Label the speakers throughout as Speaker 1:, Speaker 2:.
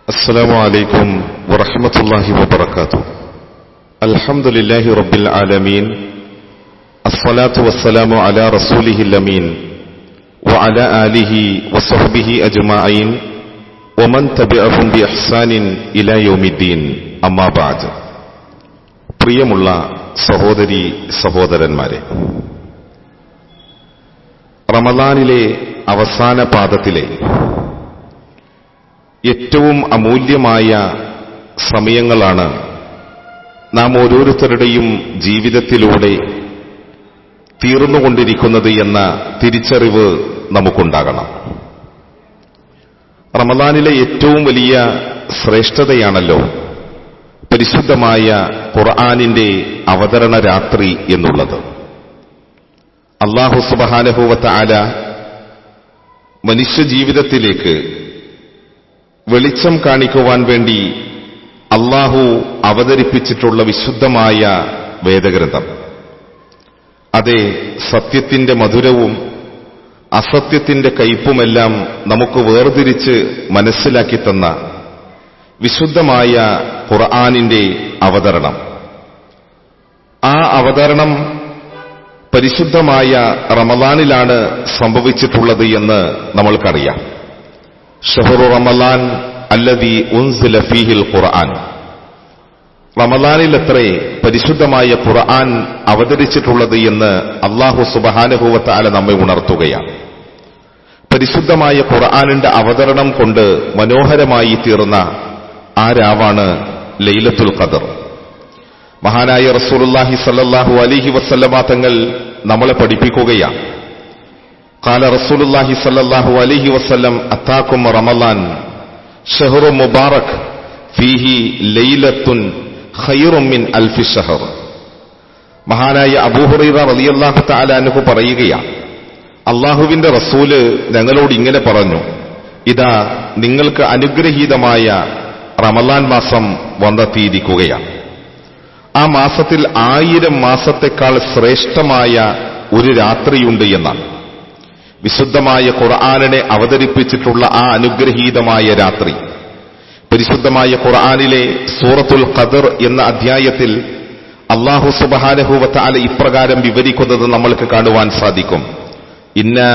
Speaker 1: السلام عليكم ورحمة الله وبركاته. الحمد لله رب العالمين، الصلاة والسلام على رسوله الأمين وعلى آله وصحبه أجمعين ومن تبعهم بإحسان إلى يوم الدين. أما بعد. പ്രിയമുള്ള സഹോദരി സഹോദരന്മാരെ, റമദാനിലെ അവസാന പാദത്തിലെ ഏറ്റവും അമൂല്യമായ സമയങ്ങളാണ് നാം ഓരോരുത്തരുടെയും ജീവിതത്തിലൂടെ തീർന്നുകൊണ്ടിരിക്കുന്നത് എന്ന തിരിച്ചറിവ് നമുക്കുണ്ടാകണം. റമദാനിലെ ഏറ്റവും വലിയ ശ്രേഷ്ഠതയാണല്ലോ പരിശുദ്ധമായ ഖുർആനിന്റെ അവതരണ രാത്രി എന്നുള്ളത്. അല്ലാഹു സുബ്ഹാനഹു വ തആല മനുഷ്യജീവിതത്തിലേക്ക് വെളിച്ചം കാണിക്കുവാൻ വേണ്ടി അല്ലാഹു അവതരിപ്പിച്ചിട്ടുള്ള വിശുദ്ധമായ വേദഗ്രന്ഥം, അതെ, സത്യത്തിന്റെ മധുരവും അസത്യത്തിന്റെ കയ്പുമെല്ലാം നമുക്ക് വേർതിരിച്ച് മനസ്സിലാക്കി തന്ന വിശുദ്ധമായ ഖുർആനിന്റെ അവതരണം. ആ അവതരണം പരിശുദ്ധമായ റമദാനിലാണ് സംഭവിച്ചിട്ടുള്ളത് എന്ന് നമ്മൾക്കറിയാം. ഷഹ്റു റമളാൻ അല്ലദീ ഉൻസില ഫീഹിൽ ഖുർആൻ. റമളാനിലത്രേ പരിശുദ്ധമായ ഖുർആൻ അവതരിച്ചിട്ടുള്ളത് എന്ന് അല്ലാഹു സുബ്ഹാനഹു വ തആല നമ്മെ ഉണർത്തുകയാണ്. പരിശുദ്ധമായ ഖുർആനിന്റെ അവതരണം കൊണ്ട് മനോഹരമായി തീർന്ന ആ രാവാണ് ലൈലത്തുൽ ഖദർ. മഹാനായ റസൂലുള്ളാഹി സ്വല്ലല്ലാഹു അലൈഹി വസല്ലമ തങ്ങൾ നമ്മളെ പഠിപ്പിക്കുകയാണ്. ഖാല റസൂലുള്ളാഹി സ്വല്ലല്ലാഹു അലൈഹി വസല്ലം അതാകും റമളാൻ ശഹ്റു മുബാറക് ഫീഹി ലൈലത്തുൻ ഖൈറും മിൻ അൽഫി ശഹർ. മഹാനായ അബൂ ഹുറൈറ റളിയല്ലാഹു തആല അൻഹു പറയുകയാണ്, അല്ലാഹുവിന്റെ റസൂല് ഞങ്ങളോട് ഇങ്ങനെ പറഞ്ഞു, ഇതാ നിങ്ങൾക്ക് അനുഗ്രഹീതമായ റമളാൻ മാസം വന്നെത്തിയിരിക്കുകയാണ്. ആ മാസത്തിൽ 1000 മാസത്തെക്കാൾ ശ്രേഷ്ഠമായ ഒരു രാത്രിയുണ്ട് എന്നാണ്. വിശുദ്ധമായ ഖുർആനിനെ അവതരിപ്പിച്ചിട്ടുള്ള ആ അനുഗ്രഹീതമായ രാത്രി പരിശുദ്ധമായ ഖുർആനിലെ സൂറത്തുൽ ഖദർ എന്ന അധ്യായത്തിൽ അല്ലാഹു സുബ്ഹാനഹു വ തആല ഇപ്രകാരം വിവരിക്കുന്നത് നമ്മൾക്ക് കാണുവാൻ സാധിക്കും. ഇന്നാ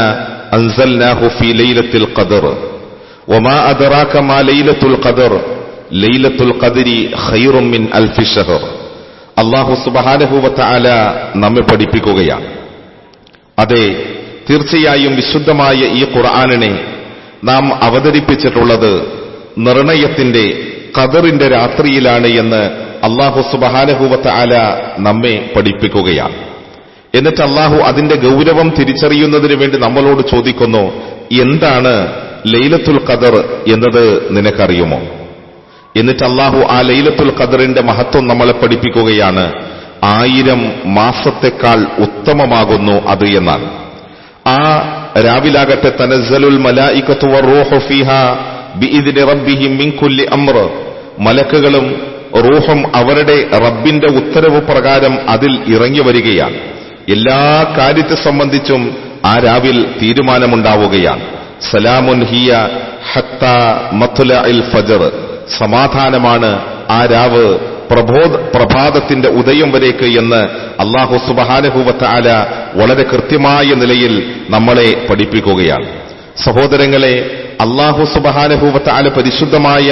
Speaker 1: അൻസൽനാഹു ഫീ ലൈലത്തിൽ ഖദർ വമാ അദ്റാക മാ ലൈലത്തുൽ ഖദർ ലൈലത്തുൽ ഖദ്രി ഖൈറും മിൻ അൽഫി ശഹർ. അല്ലാഹു സുബ്ഹാനഹു വ തആല നമ്മെ പഠിപ്പിക്കുകയാണ്, അതെ, തീർച്ചയായും വിശുദ്ധമായ ഈ ഖുർആനിനെ നാം അവതരിപ്പിച്ചിട്ടുള്ളത് നിർണയത്തിന്റെ ഖദറിന്റെ രാത്രിയിലാണ് എന്ന് അല്ലാഹു സുബ്ഹാനഹു വ തആല നമ്മെ പഠിപ്പിക്കുകയാണ്. എന്നിട്ട് അല്ലാഹു അതിന്റെ ഗൗരവം തിരിച്ചറിയുന്നതിന് വേണ്ടി നമ്മളോട് ചോദിക്കുന്നു, എന്താണ് ലൈലത്തുൽ ഖദർ എന്നത് നിനക്കറിയുമോ? എന്നിട്ട് അല്ലാഹു ആ ലൈലത്തുൽ ഖദറിന്റെ മഹത്വം നമ്മളെ പഠിപ്പിക്കുകയാണ്. 1000 മാസത്തെക്കാൾ ഉത്തമമാകുന്നു അത് എന്നാണ്. ആ രാവിലാകട്ടെ തനസ്സലുൽ മലായികത്തു വറൂഹു ഫീഹാ ബിഇദ്നി റബ്ബിഹിം മിൻ കുല്ലി അംർ. മലക്കുകളും റൂഹും അവരുടെ റബ്ബിന്റെ ഉത്തരവ് പ്രകാരം അതിൽ ഇറങ്ങി വരികയാണ്. എല്ലാ കാര്യത്തെ സംബന്ധിച്ചും ആ രാവിൽ തീരുമാനമുണ്ടാവുകയാണ്. സലാമുൻ ഹിയ ഹത്താ മത്ലഇൽ ഫജ്ർ. സമാധാനമാണ് ആ രാവ് പ്രഭാതത്തിന്റെ ഉദയം വരേക്ക് എന്ന് അല്ലാഹു സുബ്ഹാനഹു വ തആല വളരെ കൃത്യമായ നിലയിൽ നമ്മളെ പഠിപ്പിക്കുകയാണ്. സഹോദരങ്ങളെ, അല്ലാഹു സുബ്ഹാനഹു വ തആല പരിശുദ്ധമായ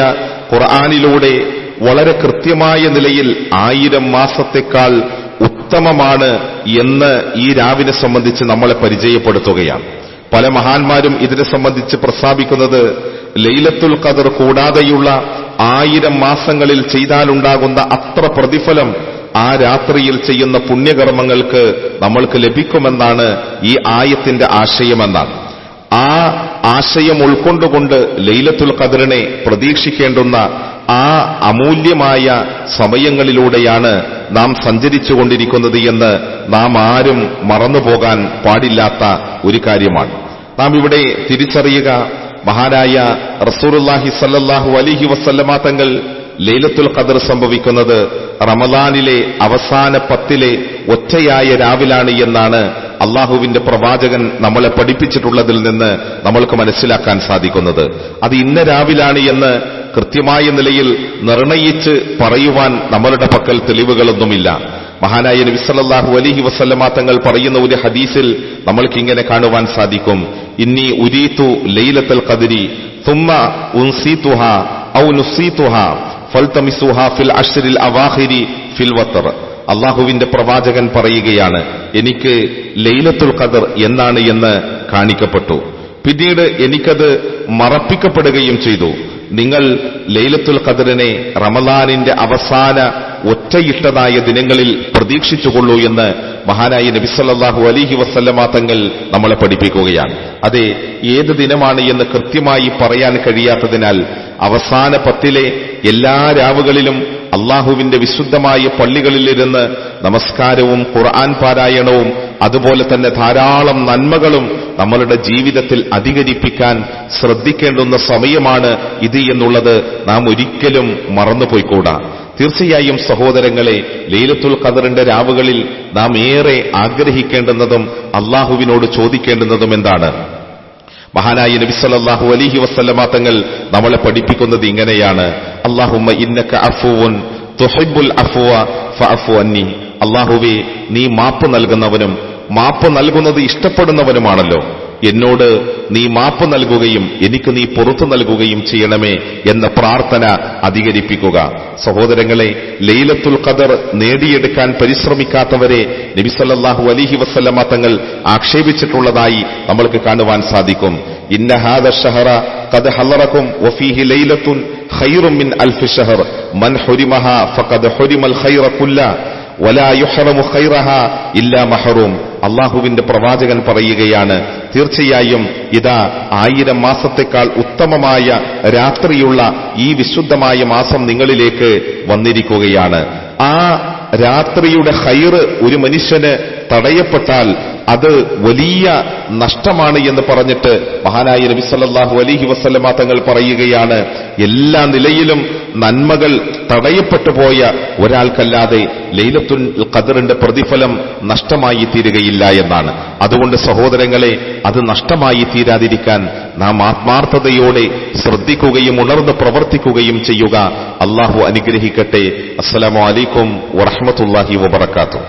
Speaker 1: ഖുർആനിലൂടെ വളരെ കൃത്യമായ നിലയിൽ 1000 മാസത്തെക്കാൾ ഉത്തമമാണ് എന്ന് ഈ രാവിനെ സംബന്ധിച്ച് നമ്മളെ പരിചയപ്പെടുത്തുകയാണ്. പല മഹാന്മാരും ഇതിനെ സംബന്ധിച്ച് പ്രസ്താവിക്കുന്നത് ലൈലത്തുൽ ഖദർ കൂടാതെയുള്ള 1000 മാസങ്ങളിൽ ചെയ്താലുണ്ടാകുന്ന അത്ര പ്രതിഫലം ആ രാത്രിയിൽ ചെയ്യുന്ന പുണ്യകർമ്മങ്ങൾക്ക് നമ്മൾക്ക് ലഭിക്കുമെന്നാണ് ഈ ആയത്തിന്റെ ആശയമെന്നാണ്. ആ ആശയം ഉൾക്കൊണ്ടുകൊണ്ട് ലൈലത്തുൽ ഖദറിനെ പ്രതീക്ഷിക്കേണ്ടുന്ന ആ അമൂല്യമായ സമയങ്ങളിലൂടെയാണ് നാം സഞ്ചരിച്ചുകൊണ്ടിരിക്കുന്നത് എന്ന് നാം ആരും മറന്നുപോകാൻ പാടില്ലാത്ത ഒരു കാര്യമാണ്. നാം ഇവിടെ തിരിച്ചറിയുക, മഹാനായ റസൂലുള്ളാഹി സ്വല്ലല്ലാഹു അലൈഹി വസല്ലമ തങ്ങൾ ലൈലത്തുൽ ഖദർ സംഭവിക്കുന്നത് റമദാനിലെ അവസാന 10 ഒറ്റയായ രാവിലാണ് എന്നാണ് അള്ളാഹുവിന്റെ പ്രവാചകൻ നമ്മളെ പഠിപ്പിച്ചിട്ടുള്ളതിൽ നിന്ന് നമ്മൾക്ക് മനസ്സിലാക്കാൻ സാധിക്കുന്നത്. അത് ഇന്ന രാവിലാണ് എന്ന് കൃത്യമായ നിലയിൽ നിർണയിച്ച് പറയുവാൻ നമ്മളുടെ പക്കൽ തെളിവുകളൊന്നുമില്ല. മഹാനായ നബി സല്ലല്ലാഹു അലൈഹി വസല്ലമ തങ്ങൾ പറയുന്ന ഒരു ഹദീസിൽ നമ്മൾക്കിങ്ങനെ കാണുവാൻ സാധിക്കും, ഇന്നി ഉരീതു ലൈലത്തുൽ ഖദ്രി ثم ഉൻസീതുഹാ ഔ നുസീതുഹാ ഫൽതമിസുഹാ ഫിൽ അശ്റിൽ അവാഖിരി ഫിൽ വത്ർ. അല്ലാഹുവിന്റെ പ്രവാചകൻ പറയുകയാണ്, എനിക്ക് ലൈലത്തുൽ ഖദർ എന്നാണ് എന്ന് കാണിക്കപ്പെട്ടു, പിന്നീട് എനിക്കത് മറപ്പിക്കപ്പെടുകയും ചെയ്തു. നിങ്ങൾ ലൈലത്തുൽ ഖദറിനെ റമളാനിന്റെ അവസാന ഒറ്റയിട്ടതായ ദിനങ്ങളിൽ പ്രതീക്ഷിച്ചുകൊള്ളൂ എന്ന് മഹാനായ നബി സല്ലല്ലാഹു അലൈഹി വസല്ലമ തങ്ങൾ നമ്മളെ പഠിപ്പിക്കുകയാണ്. അതെ, ഏത് ദിനമാണ് എന്ന് കൃത്യമായി പറയാൻ കഴിയാത്തതിനാൽ അവസാന 10 എല്ലാ രാവുകളിലും അള്ളാഹുവിന്റെ വിശുദ്ധമായ പള്ളികളിലിരുന്ന് നമസ്കാരവും ഖുർആൻ പാരായണവും അതുപോലെ തന്നെ ധാരാളം നന്മകളും നമ്മളുടെ ജീവിതത്തിൽ അധികരിപ്പിക്കാൻ ശ്രദ്ധിക്കേണ്ടുന്ന സമയമാണ് ഇത് എന്നുള്ളത് നാം ഒരിക്കലും മറന്നുപോയിക്കൂടാ. തീർച്ചയായും സഹോദരങ്ങളെ, ലൈലത്തുൽ ഖദറിന്റെ രാവുകളിൽ നാം ഏറെ ആഗ്രഹിക്കേണ്ടുന്നതും അള്ളാഹുവിനോട് ചോദിക്കേണ്ടുന്നതും എന്താണ്? മഹാനായ നബി സല്ലല്ലാഹു അലൈഹി വസല്ലമ തങ്ങൾ നമ്മളെ പഠിപ്പിക്കുന്നത് ഇങ്ങനെയാണ്, അല്ലാഹുമ്മ ഇന്നക അഫുവുൻ തുഹിബ്ബുൽ അഫ്വ ഫഅഫു അന്നി. അല്ലാഹുവേ, നീ മാപ്പ് നൽകുന്നവനും മാപ്പ് നൽകുന്നത് ഇഷ്ടപ്പെടുന്നവനുമാണല്ലോ, എന്നോട് നീ മാപ്പ് നൽകുകയും എനിക്ക് നീ പുറത്തു നൽകുകയും ചെയ്യണമേ എന്ന പ്രാർത്ഥന അധികരിപ്പിക്കുക. സഹോദരങ്ങളെ, ലൈലത്തുൽ ഖദർ നേടിയെടുക്കാൻ പരിശ്രമിക്കാത്തവരെ നബി സല്ലല്ലാഹു അലൈഹി വസല്ലമ തങ്ങൾ ആക്ഷേപിച്ചിട്ടുള്ളതായി നമ്മൾക്ക് കാണുവാൻ സാധിക്കും. ഇന്ന ഹാദ ശഹറ ഖദ് ഹളറകും വഫീഹി ലൈലത്തുൻ ഖൈറും മിൻ അൽഫി ശഹർ മൻ ഹുരിമഹാ ഫഖദ് ഹുരിമൽ ഖൈറ കുല്ല വലാ യുഹറമു ഖൈറഹാ ഇല്ലാ മഹറൂം. അള്ളാഹുവിന്റെ പ്രവാചകൻ പറയുകയാണ്, തീർച്ചയായും ഇതാ 1000 മാസത്തെക്കാൾ ഉത്തമമായ രാത്രിയുള്ള ഈ വിശുദ്ധമായ മാസം നിങ്ങളിലേക്ക് വന്നിരിക്കുകയാണ്. ആ രാത്രിയുടെ ഖൈറ് ഒരു മനുഷ്യന് തടയപ്പെട്ടാൽ അത് വലിയ നഷ്ടമാണ് എന്ന് പറഞ്ഞിട്ട് മഹാനായ നബി സല്ലല്ലാഹു അലൈഹി വസല്ലമ തങ്ങൾ പറയുകയാണ്, എല്ലാ നിലയിലും നന്മകൾ തടയപ്പെട്ടു പോയ ഒരാൾക്കല്ലാതെ ലൈലത്തുൽ ഖദറിന്റെ പ്രതിഫലം നഷ്ടമായി തീരുകയില്ല എന്നാണ്. അതുകൊണ്ട് സഹോദരങ്ങളെ, അത് നഷ്ടമായി തീരാതിരിക്കാൻ നാം ആത്മാർത്ഥതയോടെ ശ്രദ്ധിക്കുകയും ഉണർന്ന് പ്രവർത്തിക്കുകയും ചെയ്യുക. അല്ലാഹു അനുഗ്രഹിക്കട്ടെ. അസ്സലാമു അലൈക്കും വറഹ്മത്തുള്ളാഹി വബറകാതുഹു.